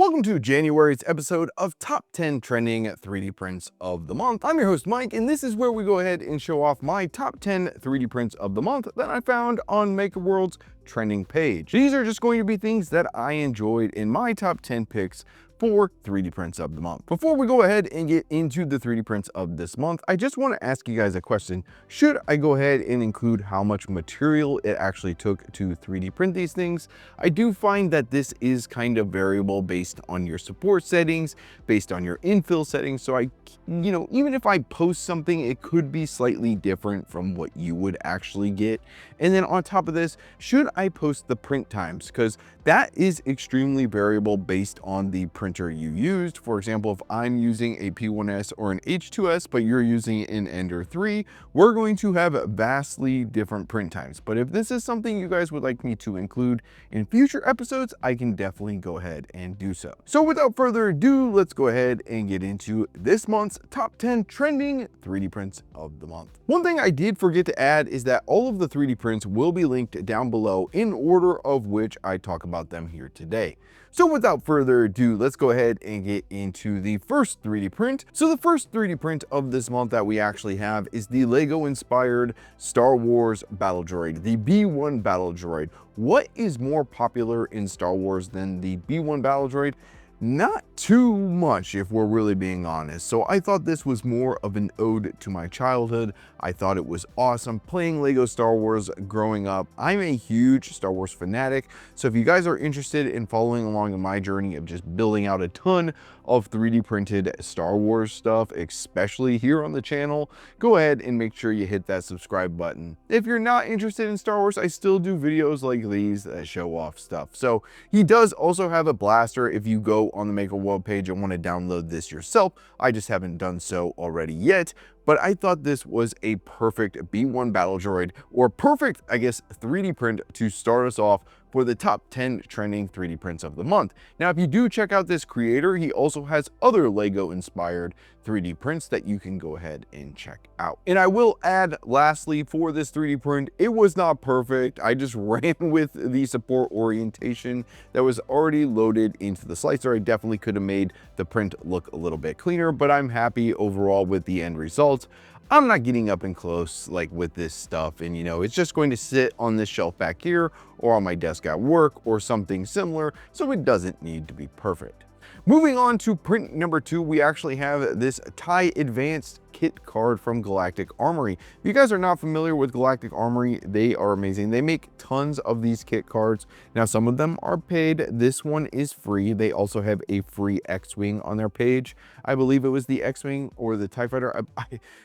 Welcome to January's episode of Top 10 Trending 3D Prints of the Month. I'm your host Mike, and this is where we go ahead and show off my top 10 3D prints of the month that I found on MakerWorld's trending page. These are just going to be things that I enjoyed in my top 10 picks for 3D prints of the month. Before we go ahead and get into the 3D prints of this month, I just want to ask you guys a question. Should I go ahead and include how much material it actually took to 3D print these things? I do find that this is kind of variable based on your support settings, based on your infill settings. So even if I post something, it could be slightly different from what you would actually get. And then on top of this, should I post the print times? Because that is extremely variable based on the printer you used. For example, if I'm using a P1S or an H2S, but you're using an Ender 3, we're going to have vastly different print times. But if this is something you guys would like me to include in future episodes, I can definitely go ahead and do so. So without further ado, let's go ahead and get into this month's top 10 trending 3D prints of the month. One thing I did forget to add is that all of the 3D prints will be linked down below in order of which I talk about them here today. So without further ado, let's go ahead and get into the first 3D print. So the first 3D print of this month that we actually have is the Lego inspired Star Wars battle droid, the B1 battle droid. What is more popular in Star Wars than the B1 battle droid? Not too much, if we're really being honest. So I thought this was more of an ode to my childhood. I thought it was awesome playing Lego Star Wars growing up. I'm a huge Star Wars fanatic. So if you guys are interested in following along in my journey of just building out a ton of 3D printed Star Wars stuff, especially here on the channel, go ahead and make sure you hit that subscribe button. If you're not interested in Star Wars, I still do videos like these that show off stuff. So he does also have a blaster if you go on the MakerWorld page and want to download this yourself. I just haven't done so already yet, but I thought this was a perfect B1 battle droid, or perfect, I guess, 3D print to start us off for the top 10 trending 3D prints of the month. Now, if you do check out this creator, he also has other Lego inspired 3D prints that you can go ahead and check out. And I will add, lastly, for this 3D print, it was not perfect. I just ran with the support orientation that was already loaded into the slicer. I definitely could have made the print look a little bit cleaner, but I'm happy overall with the end result. I'm not getting up and close like with this stuff, and it's just going to sit on this shelf back here or on my desk at work or something similar, so it doesn't need to be perfect. Moving on to print number 2, we actually have this TIE Advanced kit card from Galactic Armory. If you guys are not familiar with Galactic Armory, they are amazing. They make tons of these kit cards. Now, some of them are paid. This one is free. They also have a free X-Wing on their page. I believe it was the X-Wing or the TIE Fighter.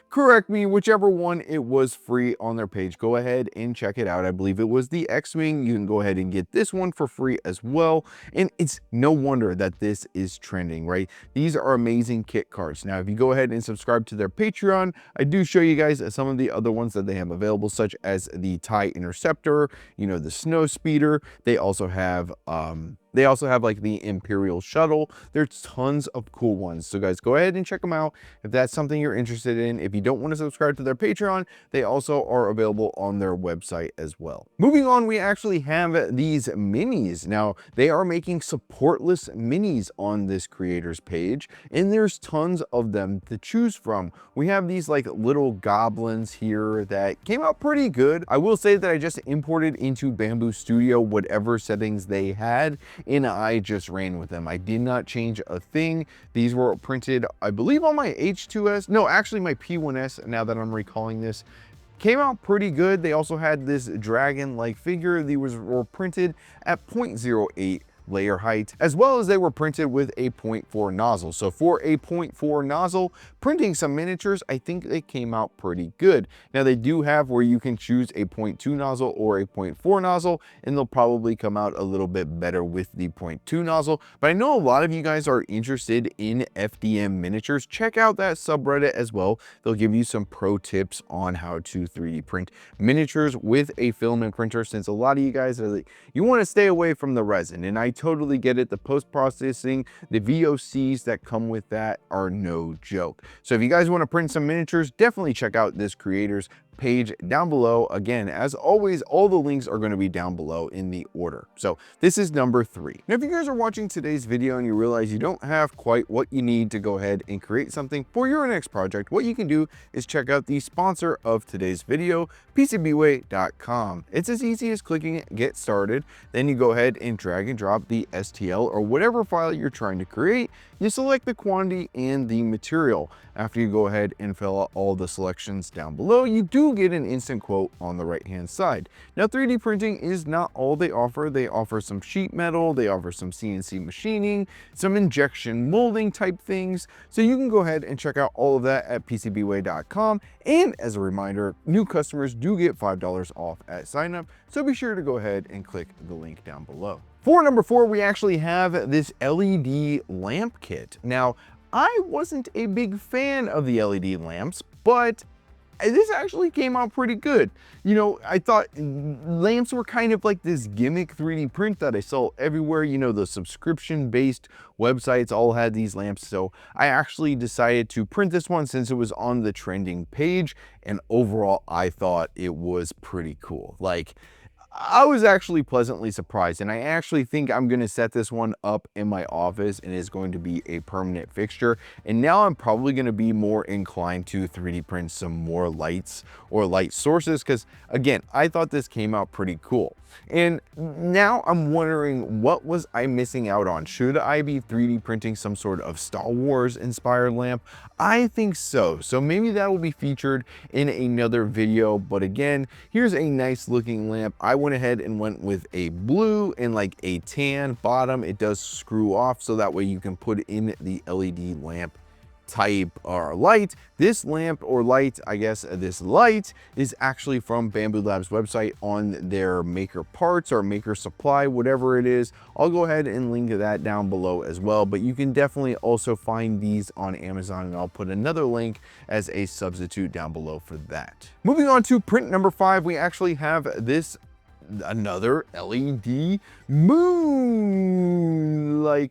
Correct me, whichever one, it was free on their page. Go ahead and check it out. I believe it was the X-Wing. You can go ahead and get this one for free as well. And it's no wonder that this is trending, right? These are amazing kit cards. Now, if you go ahead and subscribe to their Patreon, I do show you guys some of the other ones that they have available, such as the TIE Interceptor, the Snow Speeder. They also have like the Imperial Shuttle. There's tons of cool ones. So guys, go ahead and check them out if that's something you're interested in. If you don't want to subscribe to their Patreon, they also are available on their website as well. Moving on, we actually have these minis. Now, they are making supportless minis on this creator's page, and there's tons of them to choose from. We have these like little goblins here that came out pretty good. I will say that I just imported into Bamboo Studio whatever settings they had, and I just ran with them. I did not change a thing. These were printed, I believe, on my H2S. No, actually my P1S, now that I'm recalling this. Came out pretty good. They also had this dragon-like figure. These were printed at 0.08 layer height, as well as they were printed with a 0.4 nozzle. So for a 0.4 nozzle, printing some miniatures, I think they came out pretty good. Now, they do have where you can choose a 0.2 nozzle or a 0.4 nozzle, and they'll probably come out a little bit better with the 0.2 nozzle. But I know a lot of you guys are interested in FDM miniatures. Check out that subreddit as well. They'll give you some pro tips on how to 3D print miniatures with a filament printer, since a lot of you guys are like, you want to stay away from the resin, and I totally get it. The post-processing, the VOCs that come with that are no joke. So if you guys want to print some miniatures, definitely check out this creator's page down below. Again, as always, all the links are going to be down below in the order. So this is number 3. Now, if you guys are watching today's video and you realize you don't have quite what you need to go ahead and create something for your next project, what you can do is check out the sponsor of today's video, PCBWay.com. It's as easy as clicking get started. Then you go ahead and drag and drop the STL or whatever file you're trying to create. You select the quantity and the material. After you go ahead and fill out all the selections down below, you do get an instant quote on the right hand side. Now, 3D printing is not all they offer. They offer some sheet metal, they offer some CNC machining, some injection molding type things. So you can go ahead and check out all of that at PCBWay.com. And as a reminder, new customers do get $5 off at sign up. So be sure to go ahead and click the link down below. For number 4, we actually have this LED lamp kit. Now, I wasn't a big fan of the LED lamps, but this actually came out pretty good. You know, I thought lamps were kind of like this gimmick 3D print that I saw everywhere. You know, the subscription-based websites all had these lamps. So I actually decided to print this one since it was on the trending page. And overall, I thought it was pretty cool. Like, I was actually pleasantly surprised, and I actually think I'm going to set this one up in my office and it's going to be a permanent fixture. And now I'm probably going to be more inclined to 3D print some more lights or light sources because, again, I thought this came out pretty cool. And now I'm wondering, what was I missing out on? Should I be 3D printing some sort of Star Wars inspired lamp? I think so. So maybe that will be featured in another video. But again, here's a nice looking lamp. I went ahead and went with a blue and like a tan bottom. It does screw off so that way you can put in the LED lamp type or light. This lamp or light, I guess this light is actually from Bamboo Labs website on their maker parts or maker supply, whatever it is. I'll go ahead and link that down below as well, but you can definitely also find these on Amazon, and I'll put another link as a substitute down below for that. Moving on to print number 5, we actually have this another LED moon-like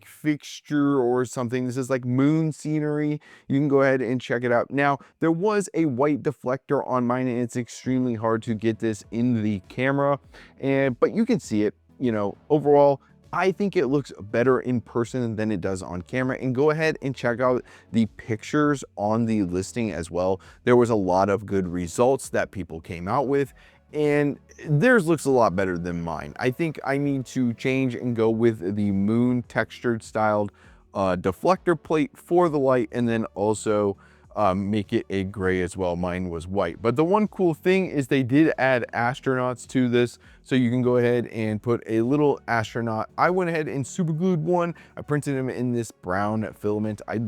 fixture or something. This is like moon scenery. You can go ahead and check it out. Now, there was a white deflector on mine, and it's extremely hard to get this in the camera, but you can see it. You know, overall, I think it looks better in person than it does on camera. And go ahead and check out the pictures on the listing as well. There was a lot of good results that people came out with, and theirs looks a lot better than mine. I think I need to change and go with the moon textured styled deflector plate for the light, and then also make it a gray as well. Mine was white. But the one cool thing is they did add astronauts to this, so you can go ahead and put a little astronaut. I went ahead and super glued one. I printed him in this brown filament. I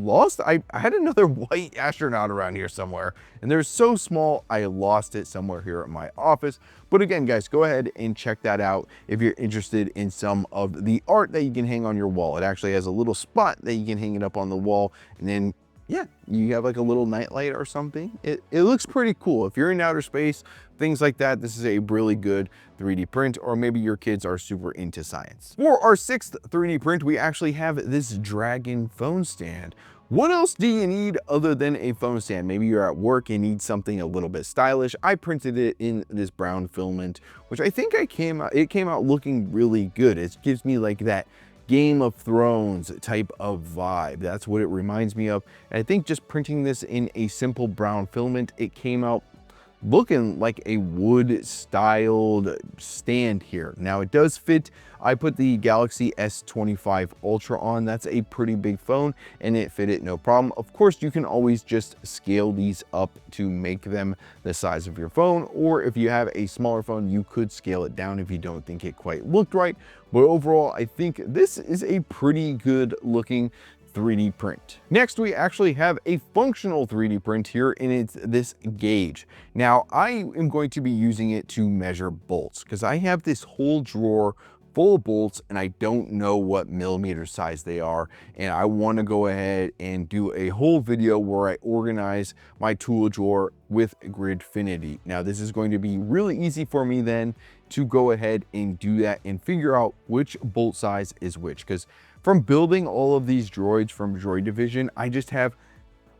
had another white astronaut around here somewhere, and they're so small I lost it somewhere here at my office. But again, guys, go ahead and check that out if you're interested in some of the art that you can hang on your wall. It actually has a little spot that you can hang it up on the wall, and then yeah, you have like a little nightlight or something. It looks pretty cool. If you're in outer space, things like that, this is a really good 3D print, or maybe your kids are super into science. For our 6th 3D print, we actually have this Dragon phone stand. What else do you need other than a phone stand? Maybe you're at work and need something a little bit stylish. I printed it in this brown filament, which I think it came out looking really good. It gives me like that Game of Thrones type of vibe. That's what it reminds me of. And I think just printing this in a simple brown filament, it came out looking like a wood styled stand here. Now it does fit. I put the Galaxy S25 Ultra on. That's a pretty big phone, and it fit it no problem. Of course, you can always just scale these up to make them the size of your phone, or if you have a smaller phone, you could scale it down if you don't think it quite looked right. But overall, I think this is a pretty good looking 3D print. Next, we actually have a functional 3D print here, and it's this gauge. Now, I am going to be using it to measure bolts because I have this whole drawer full of bolts and I don't know what millimeter size they are, and I want to go ahead and do a whole video where I organize my tool drawer with Gridfinity. Now, this is going to be really easy for me then to go ahead and do that and figure out which bolt size is which, because from building all of these droids from Droid Division, I just have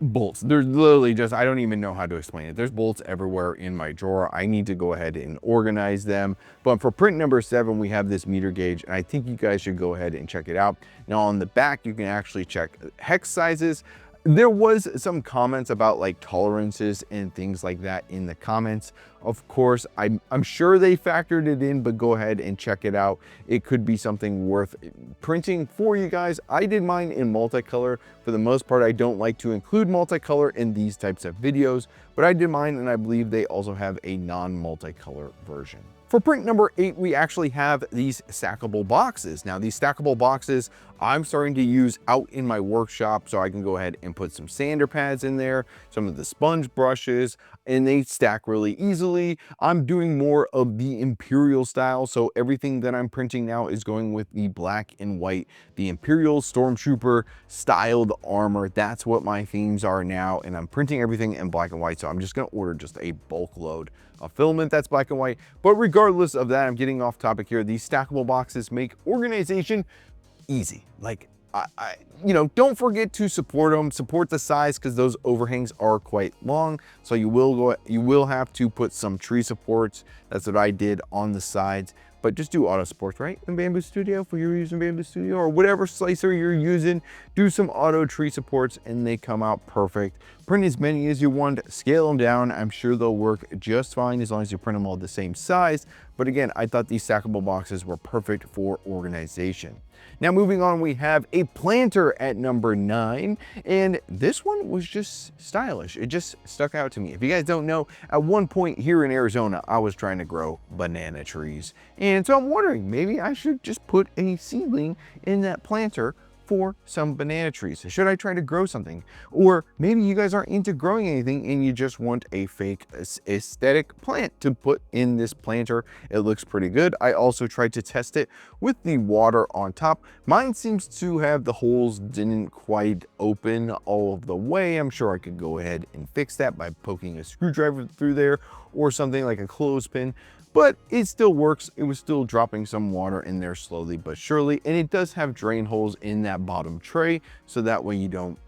bolts. There's literally just, I don't even know how to explain it. There's bolts everywhere in my drawer. I need to go ahead and organize them. But for print number 7, we have this meter gauge, and I think you guys should go ahead and check it out. Now on the back, you can actually check hex sizes. There was some comments about like tolerances and things like that in the comments. Of course, I'm sure they factored it in, but go ahead and check it out. It could be something worth printing for you guys. I did mine in multicolor. For the most part, I don't like to include multicolor in these types of videos, but I did mine, and I believe they also have a non-multicolor version. For print number 8, we actually have these stackable boxes. Now, these stackable boxes, I'm starting to use out in my workshop, so I can go ahead and put some sander pads in there, some of the sponge brushes, and they stack really easily. I'm doing more of the Imperial style, so everything that I'm printing now is going with the black and white, the Imperial Stormtrooper styled armor. That's what my themes are now, and I'm printing everything in black and white, so I'm just gonna order just a bulk load of filament that's black and white. But regardless of that, I'm getting off topic here. These stackable boxes make organization easy. Like, you know, don't forget to support them, support the size, because those overhangs are quite long. So you will have to put some tree supports. That's what I did on the sides. But just do auto supports, right? In Bamboo Studio, if you're using Bamboo Studio or whatever slicer you're using, do some auto tree supports and they come out perfect. Print as many as you want, scale them down. I'm sure they'll work just fine as long as you print them all the same size. But again, I thought these stackable boxes were perfect for organization. Now moving on, we have a planter at number 9, and this one was just stylish. It just stuck out to me. If you guys don't know, at one point here in Arizona, I was trying to grow banana trees. And so I'm wondering, maybe I should just put a seedling in that planter for some banana trees. Should I try to grow something? Or maybe you guys aren't into growing anything and you just want a fake aesthetic plant to put in this planter. It looks pretty good. I also tried to test it with the water on top. Mine seems to have the holes didn't quite open all of the way. I'm sure I could go ahead and fix that by poking a screwdriver through there or something like a clothespin. But it still works. It was still dropping some water in there slowly but surely. And it does have drain holes in that bottom tray, so that way you don't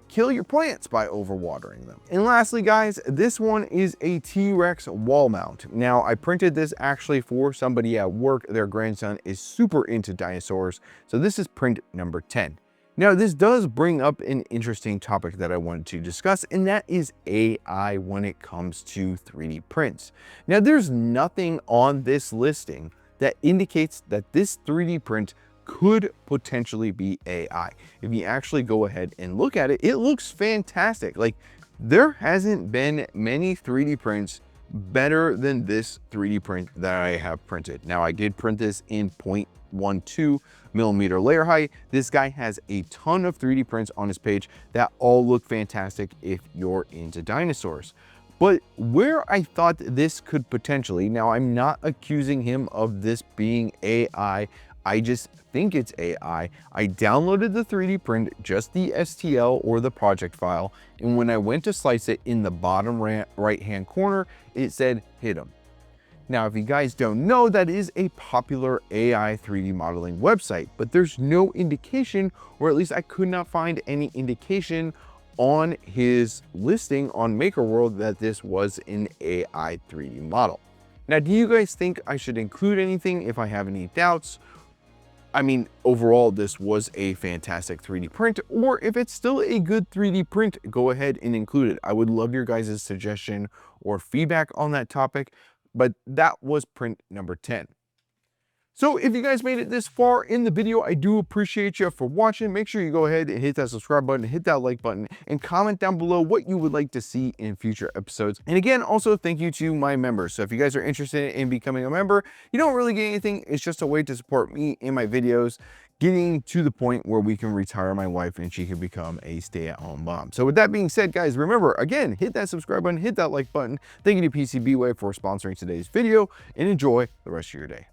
kill your plants by overwatering them. And lastly, guys, this one is a T-Rex wall mount. Now, I printed this actually for somebody at work. Their grandson is super into dinosaurs. So this is print number 10. Now, this does bring up an interesting topic that I wanted to discuss, and that is AI when it comes to 3D prints. Now, there's nothing on this listing that indicates that this 3D print could potentially be AI. If you actually go ahead and look at it, it looks fantastic. Like, there hasn't been many 3D prints better than this 3D print that I have printed. Now, I did print this in 0.12 millimeter layer height. This guy has a ton of 3D prints on his page that all look fantastic if you're into dinosaurs. But where I thought this could potentially, now I'm not accusing him of this being AI, I just think it's AI. I downloaded the 3D print, just the STL or the project file, and when I went to slice it in the bottom right hand corner, it said hit him. Now, if you guys don't know, that is a popular AI 3D modeling website, but there's no indication, or at least I could not find any indication on his listing on MakerWorld that this was an AI 3D model. Now, do you guys think I should include anything if I have any doubts? I mean, overall, this was a fantastic 3D print, or if it's still a good 3D print, go ahead and include it. I would love your guys' suggestion or feedback on that topic, but that was print number 10. So if you guys made it this far in the video, I do appreciate you for watching. Make sure you go ahead and hit that subscribe button, hit that like button, and comment down below what you would like to see in future episodes. And again, also thank you to my members. So if you guys are interested in becoming a member, you don't really get anything. It's just a way to support me in my videos, getting to the point where we can retire my wife and she can become a stay-at-home mom. So with that being said, guys, remember, again, hit that subscribe button, hit that like button. Thank you to PCBWay for sponsoring today's video, and enjoy the rest of your day.